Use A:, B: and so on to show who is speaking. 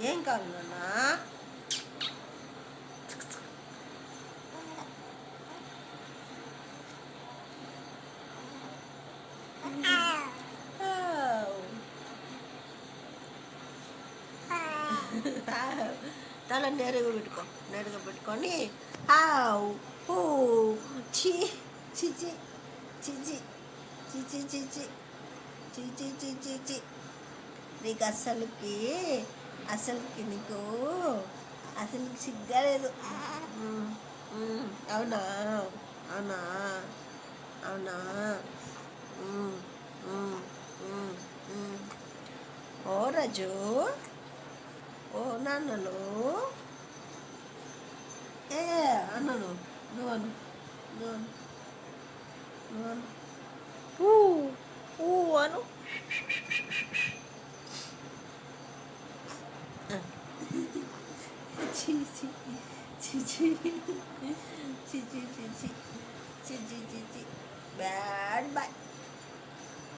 A: ఏం కావాలి నాన్నా? తల నేరుగా పెట్టుకో, నేరుగా పెట్టుకొని హావ్ హూ చి చిచి చిచి చిచి చిచి చిచి చిచి చి నీకు అస్సలకి నీకు అసలుకి సిగ్గలేదు. అవునా? అవునా? అవునా? ఓ రాజు, ఓ నాన్నలు ఏ అన్నను నువ్వు అను, నువ్వు అను, నువ్వు అను. ఊ ఊ అను. చి చి చి చి చి చి చి చి చి చి చి చి బ్యాడ్ బాయ్.